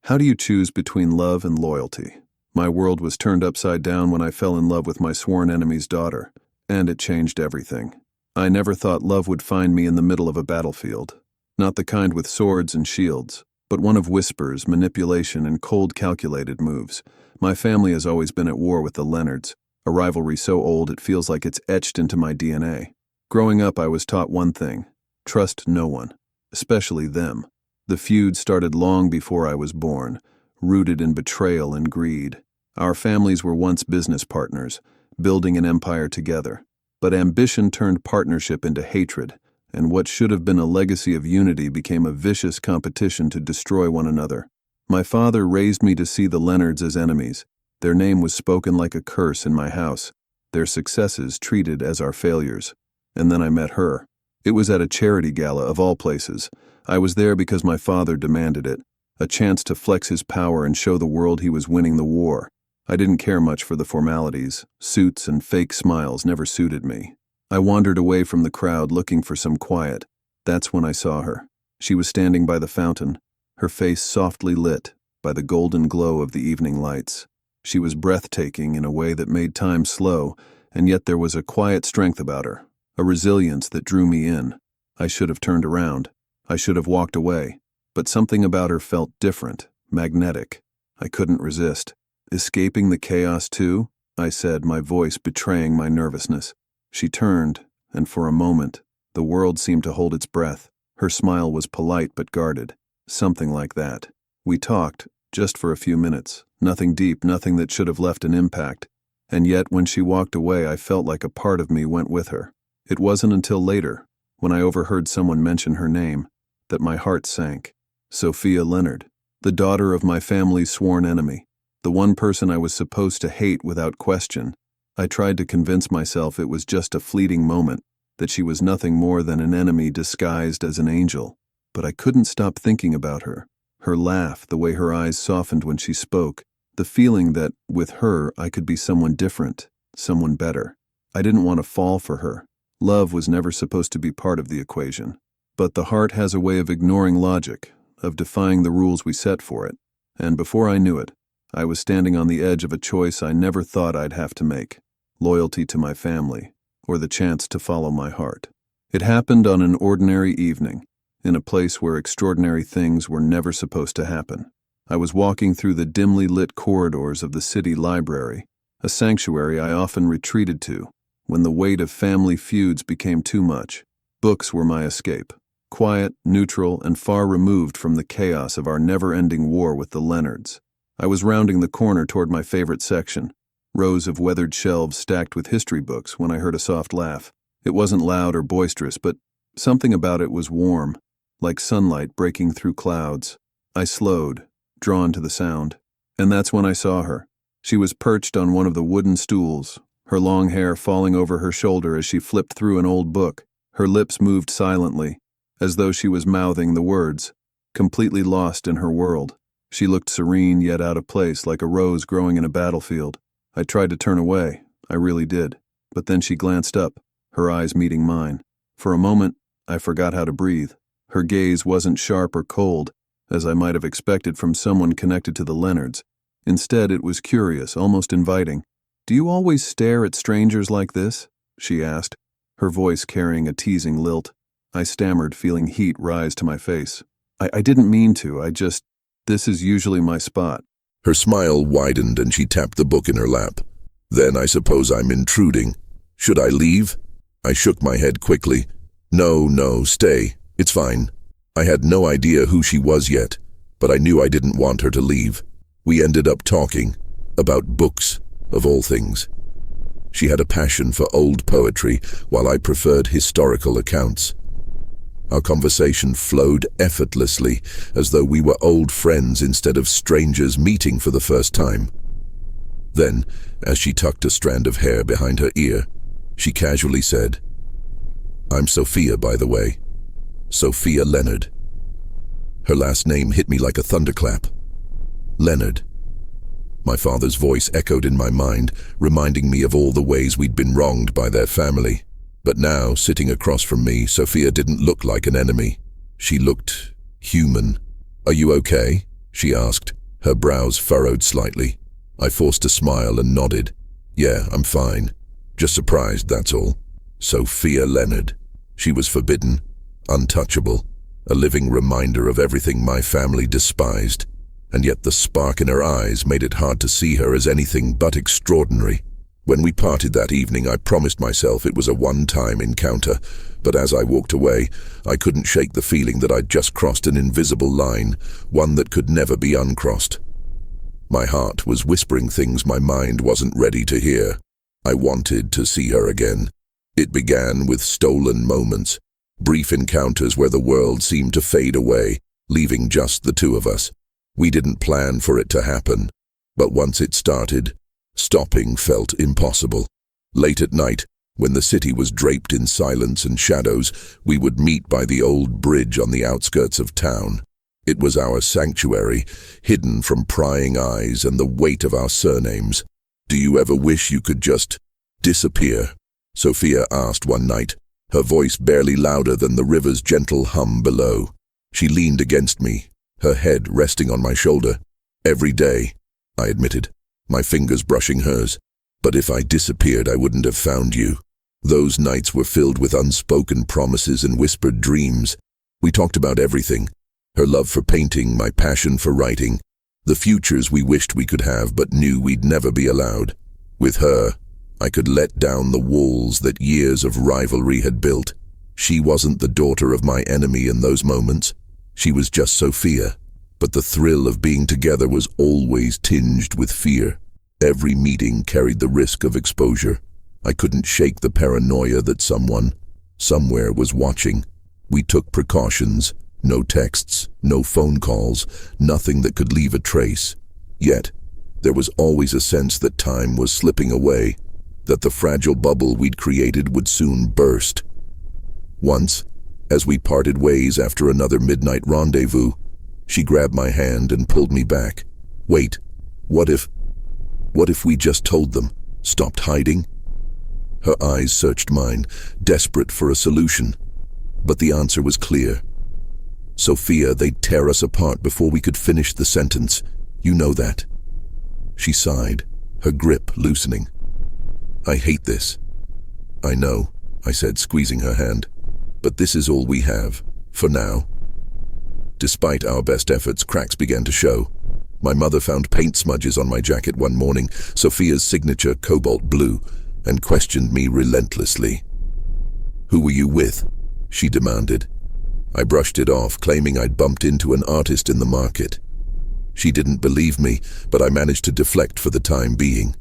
How do you choose between love and loyalty? My world was turned upside down when I fell in love with my sworn enemy's daughter, and it changed everything. I never thought love would find me in the middle of a battlefield. Not the kind with swords and shields, but one of whispers, manipulation, and cold calculated moves. My family has always been at war with the Leonards, a rivalry so old it feels like it's etched into my DNA. Growing up, I was taught one thing: trust no one, especially them. The feud started long before I was born, rooted in betrayal and greed. Our families were once business partners, building an empire together. But ambition turned partnership into hatred, and what should have been a legacy of unity became a vicious competition to destroy one another. My father raised me to see the Leonards as enemies. Their name was spoken like a curse in my house, their successes treated as our failures. And then I met her. It was at a charity gala of all places. I was there because my father demanded it, a chance to flex his power and show the world he was winning the war. I didn't care much for the formalities. Suits and fake smiles never suited me. I wandered away from the crowd looking for some quiet. That's when I saw her. She was standing by the fountain, her face softly lit by the golden glow of the evening lights. She was breathtaking in a way that made time slow, and yet there was a quiet strength about her, a resilience that drew me in. I should have turned around. I should have walked away. But something about her felt different, magnetic. I couldn't resist. "Escaping the chaos too?" I said, my voice betraying my nervousness. She turned, and for a moment, the world seemed to hold its breath. Her smile was polite but guarded. Something like that. We talked, just for a few minutes. Nothing deep, nothing that should have left an impact. And yet, when she walked away, I felt like a part of me went with her. It wasn't until later, when I overheard someone mention her name, that my heart sank. Sophia Leonard, the daughter of my family's sworn enemy, the one person I was supposed to hate without question. I tried to convince myself it was just a fleeting moment, that she was nothing more than an enemy disguised as an angel. But I couldn't stop thinking about her. Her laugh, the way her eyes softened when she spoke, the feeling that, with her, I could be someone different, someone better. I didn't want to fall for her. Love was never supposed to be part of the equation. But the heart has a way of ignoring logic, of defying the rules we set for it. And before I knew it, I was standing on the edge of a choice I never thought I'd have to make: loyalty to my family, or the chance to follow my heart. It happened on an ordinary evening, in a place where extraordinary things were never supposed to happen. I was walking through the dimly lit corridors of the city library, a sanctuary I often retreated to when the weight of family feuds became too much. Books were my escape, quiet, neutral, and far removed from the chaos of our never-ending war with the Leonards. I was rounding the corner toward my favorite section, rows of weathered shelves stacked with history books, when I heard a soft laugh. It wasn't loud or boisterous, but something about it was warm, like sunlight breaking through clouds. I slowed, drawn to the sound, and that's when I saw her. She was perched on one of the wooden stools, her long hair falling over her shoulder as she flipped through an old book. Her lips moved silently, as though she was mouthing the words, completely lost in her world. She looked serene yet out of place, like a rose growing in a battlefield. I tried to turn away, I really did, but then she glanced up, her eyes meeting mine. For a moment, I forgot how to breathe. Her gaze wasn't sharp or cold, as I might have expected from someone connected to the Leonards. Instead, it was curious, almost inviting. "Do you always stare at strangers like this?" she asked, her voice carrying a teasing lilt. I stammered, feeling heat rise to my face. I didn't mean to, this is usually my spot." Her smile widened and she tapped the book in her lap. "Then I suppose I'm intruding. Should I leave?" I shook my head quickly. No, stay. It's fine." I had no idea who she was yet, but I knew I didn't want her to leave. We ended up talking about books, of all things. She had a passion for old poetry, while I preferred historical accounts. Our conversation flowed effortlessly, as though we were old friends instead of strangers meeting for the first time. Then, as she tucked a strand of hair behind her ear, she casually said, "I'm Sophia, by the way. Sophia Leonard." Her last name hit me like a thunderclap. Leonard. My father's voice echoed in my mind, reminding me of all the ways we'd been wronged by their family. But now, sitting across from me, Sophia didn't look like an enemy. She looked human. "Are you okay?" she asked, Her brows furrowed slightly. I forced a smile and nodded. Yeah, I'm fine. Just surprised, that's all. Sophia Leonard. She was forbidden, untouchable, a living reminder of everything my family despised, and yet the spark in her eyes made it hard to see her as anything but extraordinary. When we parted that evening, I promised myself it was a one-time encounter, but as I walked away, I couldn't shake the feeling that I'd just crossed an invisible line, one that could never be uncrossed. My heart was whispering things my mind wasn't ready to hear. I wanted to see her again. It began with stolen moments, brief encounters where the world seemed to fade away, leaving just the two of us. We didn't plan for it to happen, but once it started, stopping felt impossible. Late at night, when the city was draped in silence and shadows, we would meet by the old bridge on the outskirts of town. It was our sanctuary, hidden from prying eyes and the weight of our surnames. "Do you ever wish you could just disappear?" Sophia asked one night, her voice barely louder than the river's gentle hum below. She leaned against me, her head resting on my shoulder. "Every day," I admitted, my fingers brushing hers. "But if I disappeared, I wouldn't have found you." Those nights were filled with unspoken promises and whispered dreams. We talked about everything: her love for painting, my passion for writing, the futures we wished we could have but knew we'd never be allowed. With her, I could let down the walls that years of rivalry had built. She wasn't the daughter of my enemy in those moments. She was just Sophia, but the thrill of being together was always tinged with fear. Every meeting carried the risk of exposure. I couldn't shake the paranoia that someone, somewhere, was watching. We took precautions: no texts, no phone calls, nothing that could leave a trace. Yet, there was always a sense that time was slipping away, that the fragile bubble we'd created would soon burst. Once, as we parted ways after another midnight rendezvous, she grabbed my hand and pulled me back. "Wait, what if we just told them, stopped hiding?" Her eyes searched mine, desperate for a solution. But the answer was clear. "Sophia, they'd tear us apart before we could finish the sentence. You know that." She sighed, her grip loosening. "I hate this." "I know," I said, squeezing her hand. "But this is all we have, for now." Despite our best efforts, cracks began to show. My mother found paint smudges on my jacket one morning, Sophia's signature cobalt blue, and questioned me relentlessly. "Who were you with?" she demanded. I brushed it off, claiming I'd bumped into an artist in the market. She didn't believe me, but I managed to deflect for the time being.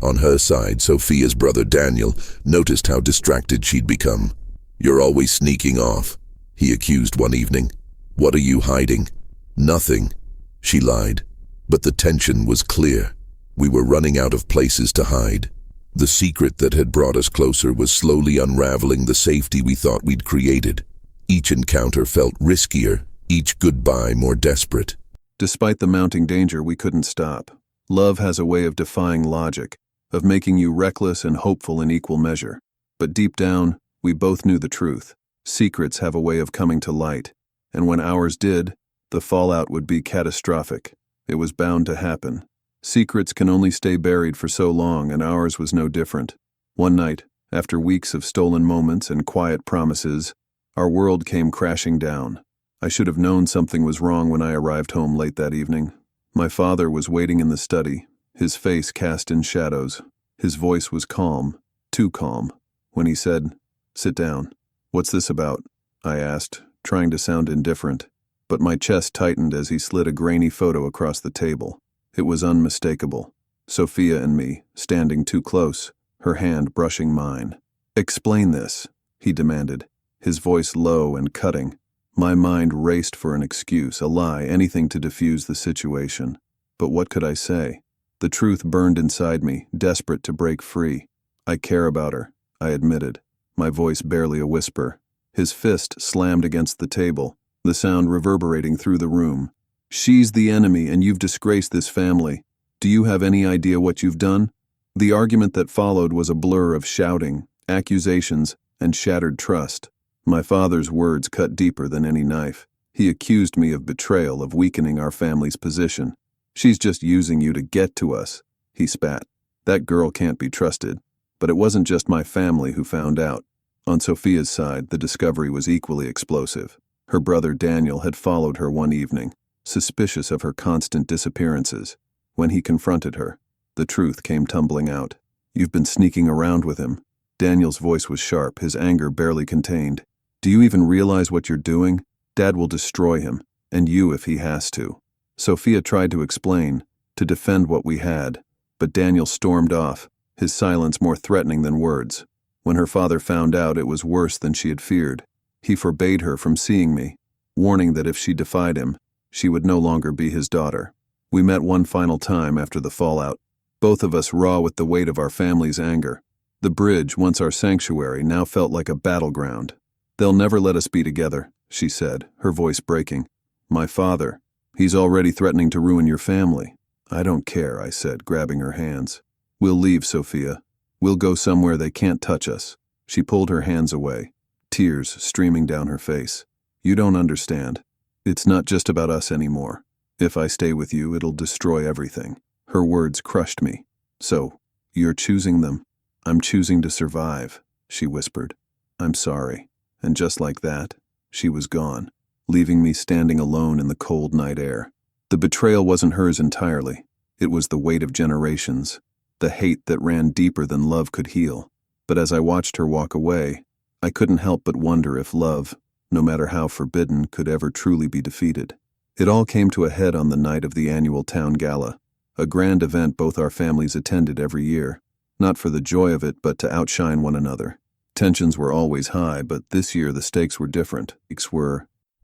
On her side, Sophia's brother Daniel noticed how distracted she'd become. "You're always sneaking off," he accused one evening. "What are you hiding?" "Nothing," she lied. But the tension was clear. We were running out of places to hide. The secret that had brought us closer was slowly unraveling the safety we thought we'd created. Each encounter felt riskier, each goodbye more desperate. Despite the mounting danger, we couldn't stop. Love has a way of defying logic, of making you reckless and hopeful in equal measure. But deep down, we both knew the truth. Secrets have a way of coming to light, and when ours did, the fallout would be catastrophic. It was bound to happen. Secrets can only stay buried for so long, and ours was no different. One night, after weeks of stolen moments and quiet promises, our world came crashing down. I should have known something was wrong when I arrived home late that evening. My father was waiting in the study, his face cast in shadows. His voice was calm, too calm, when he said, "Sit down." "What's this about?" I asked, trying to sound indifferent. But my chest tightened as he slid a grainy photo across the table. It was unmistakable. Sophia and me, standing too close, her hand brushing mine. "Explain this," he demanded, his voice low and cutting. My mind raced for an excuse, a lie, anything to defuse the situation. But what could I say? The truth burned inside me, desperate to break free. "I care about her," I admitted, my voice barely a whisper. His fist slammed against the table, the sound reverberating through the room. "She's the enemy, and you've disgraced this family. Do you have any idea what you've done?" The argument that followed was a blur of shouting, accusations, and shattered trust. My father's words cut deeper than any knife. He accused me of betrayal, of weakening our family's position. She's just using you to get to us, he spat. That girl can't be trusted. But it wasn't just my family who found out. On Sophia's side, the discovery was equally explosive. Her brother Daniel had followed her one evening, suspicious of her constant disappearances. When he confronted her, the truth came tumbling out. You've been sneaking around with him. Daniel's voice was sharp, his anger barely contained. Do you even realize what you're doing? Dad will destroy him, and you if he has to. Sophia tried to explain, to defend what we had, but Daniel stormed off, his silence more threatening than words. When her father found out, it was worse than she had feared. He forbade her from seeing me, warning that if she defied him, she would no longer be his daughter. We met one final time after the fallout, both of us raw with the weight of our family's anger. The bridge, once our sanctuary, now felt like a battleground. They'll never let us be together, she said, her voice breaking. My father, he's already threatening to ruin your family. I don't care, I said, grabbing her hands. We'll leave, Sophia. We'll go somewhere they can't touch us. She pulled her hands away, tears streaming down her face. You don't understand. It's not just about us anymore. If I stay with you, it'll destroy everything. Her words crushed me. So, you're choosing them? I'm choosing to survive, she whispered. I'm sorry. And just like that, she was gone, leaving me standing alone in the cold night air. The betrayal wasn't hers entirely. It was the weight of generations, the hate that ran deeper than love could heal. But as I watched her walk away, I couldn't help but wonder if love, no matter how forbidden, could ever truly be defeated. It all came to a head on the night of the annual town gala, a grand event both our families attended every year, not for the joy of it but to outshine one another. Tensions were always high, but this year the stakes were different.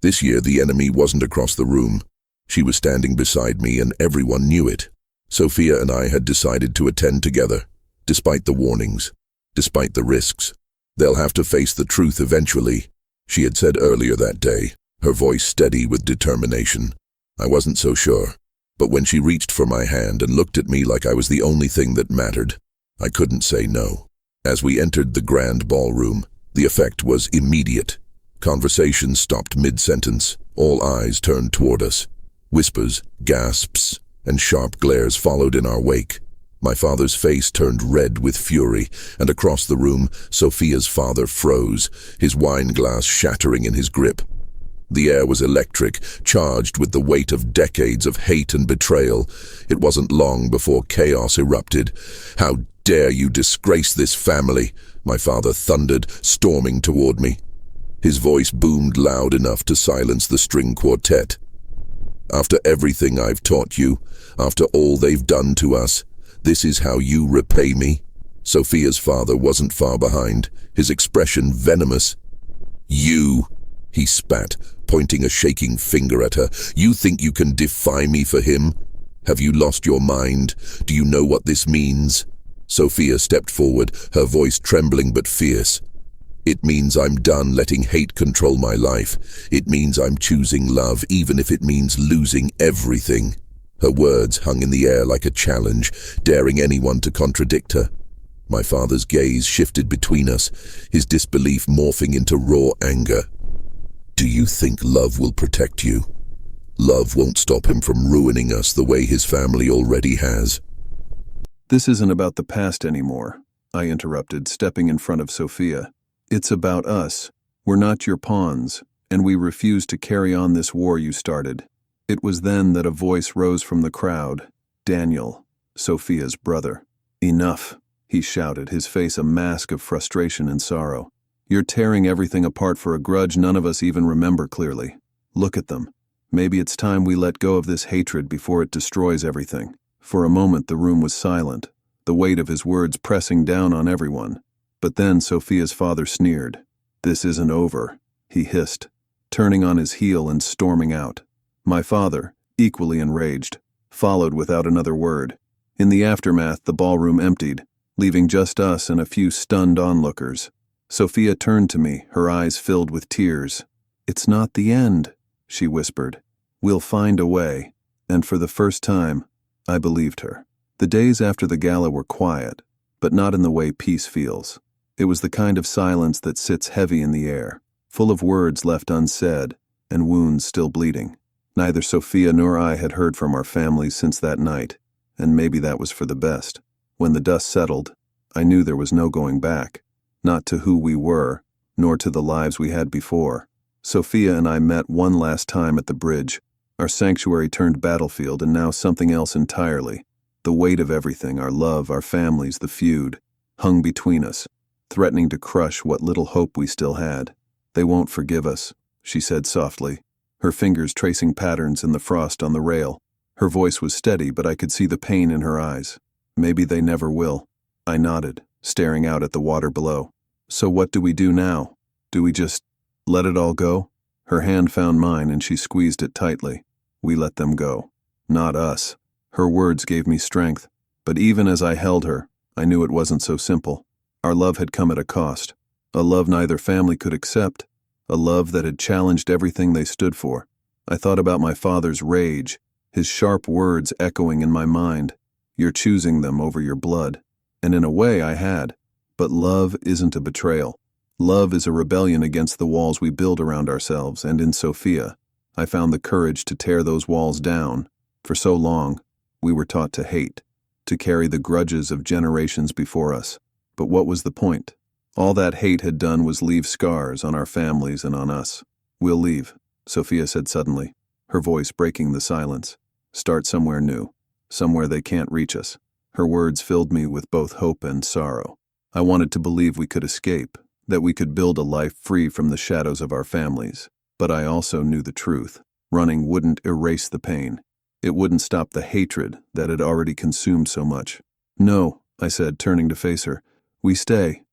This year the enemy wasn't across the room. She was standing beside me and everyone knew it. Sophia and I had decided to attend together, despite the warnings, despite the risks. They'll have to face the truth eventually, she had said earlier that day, her voice steady with determination. I wasn't so sure, but when she reached for my hand and looked at me like I was the only thing that mattered, I couldn't say no. As we entered the grand ballroom, the effect was immediate. Conversation stopped mid-sentence, all eyes turned toward us. Whispers, gasps, and sharp glares followed in our wake. My father's face turned red with fury, and across the room, Sophia's father froze, his wine glass shattering in his grip. The air was electric, charged with the weight of decades of hate and betrayal. It wasn't long before chaos erupted. How dare you disgrace this family? My father thundered, storming toward me. His voice boomed loud enough to silence the string quartet. After everything I've taught you, after all they've done to us, this is how you repay me? Sophia's father wasn't far behind, his expression venomous. You, he spat, pointing a shaking finger at her. You think you can defy me for him? Have you lost your mind? Do you know what this means? Sophia stepped forward, her voice trembling but fierce. It means I'm done letting hate control my life. It means I'm choosing love, even if it means losing everything. Her words hung in the air like a challenge, daring anyone to contradict her. My father's gaze shifted between us, his disbelief morphing into raw anger. Do you think love will protect you? Love won't stop him from ruining us the way his family already has. This isn't about the past anymore, I interrupted, stepping in front of Sophia. It's about us. We're not your pawns, and we refuse to carry on this war you started. It was then that a voice rose from the crowd. Daniel, Sophia's brother. Enough, he shouted, his face a mask of frustration and sorrow. You're tearing everything apart for a grudge none of us even remember clearly. Look at them. Maybe it's time we let go of this hatred before it destroys everything. For a moment the room was silent, the weight of his words pressing down on everyone. But then Sophia's father sneered. This isn't over, he hissed, turning on his heel and storming out. My father, equally enraged, followed without another word. In the aftermath, the ballroom emptied, leaving just us and a few stunned onlookers. Sophia turned to me, her eyes filled with tears. It's not the end, she whispered. We'll find a way. And for the first time, I believed her. The days after the gala were quiet, but not in the way peace feels. It was the kind of silence that sits heavy in the air, full of words left unsaid and wounds still bleeding. Neither Sophia nor I had heard from our families since that night, and maybe that was for the best. When the dust settled, I knew there was no going back, not to who we were, nor to the lives we had before. Sophia and I met one last time at the bridge. Our sanctuary turned battlefield, and now something else entirely. The weight of everything, our love, our families, the feud, hung between us, threatening to crush what little hope we still had. "They won't forgive us," she said softly, her fingers tracing patterns in the frost on the rail. Her voice was steady, but I could see the pain in her eyes. "Maybe they never will." I nodded, staring out at the water below. "So what do we do now? Do we just let it all go?" Her hand found mine and she squeezed it tightly. "We let them go. Not us." Her words gave me strength, but even as I held her, I knew it wasn't so simple. Our love had come at a cost, a love neither family could accept, a love that had challenged everything they stood for. I thought about my father's rage, his sharp words echoing in my mind. "You're choosing them over your blood." And in a way I had. But love isn't a betrayal. Love is a rebellion against the walls we build around ourselves, and in Sophia, I found the courage to tear those walls down. For so long, we were taught to hate, to carry the grudges of generations before us. But what was the point? All that hate had done was leave scars on our families and on us. "We'll leave," Sophia said suddenly, her voice breaking the silence. "Start somewhere new, somewhere they can't reach us." Her words filled me with both hope and sorrow. I wanted to believe we could escape, that we could build a life free from the shadows of our families. But I also knew the truth. Running wouldn't erase the pain. It wouldn't stop the hatred that had already consumed so much. "No," I said, turning to face her. We stay,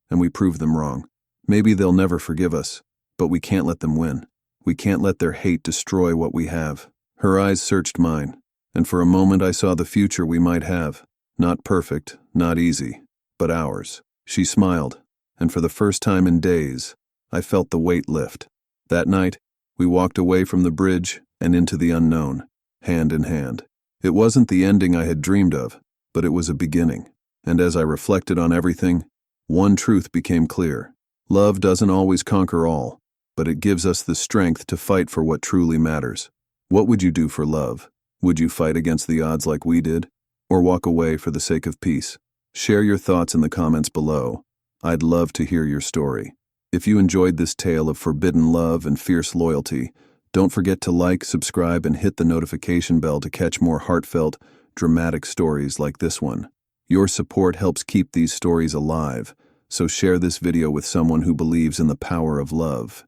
and we prove them wrong. Maybe they'll never forgive us, but we can't let them win. We can't let their hate destroy what we have." Her eyes searched mine, and for a moment I saw the future we might have. Not perfect, not easy, but ours. She smiled, and for the first time in days, I felt the weight lift. That night, we walked away from the bridge and into the unknown, hand in hand. It wasn't the ending I had dreamed of, but it was a beginning. And as I reflected on everything, one truth became clear. Love doesn't always conquer all, but it gives us the strength to fight for what truly matters. What would you do for love? Would you fight against the odds like we did? Or walk away for the sake of peace? Share your thoughts in the comments below. I'd love to hear your story. If you enjoyed this tale of forbidden love and fierce loyalty, don't forget to like, subscribe, and hit the notification bell to catch more heartfelt, dramatic stories like this one. Your support helps keep these stories alive, so share this video with someone who believes in the power of love.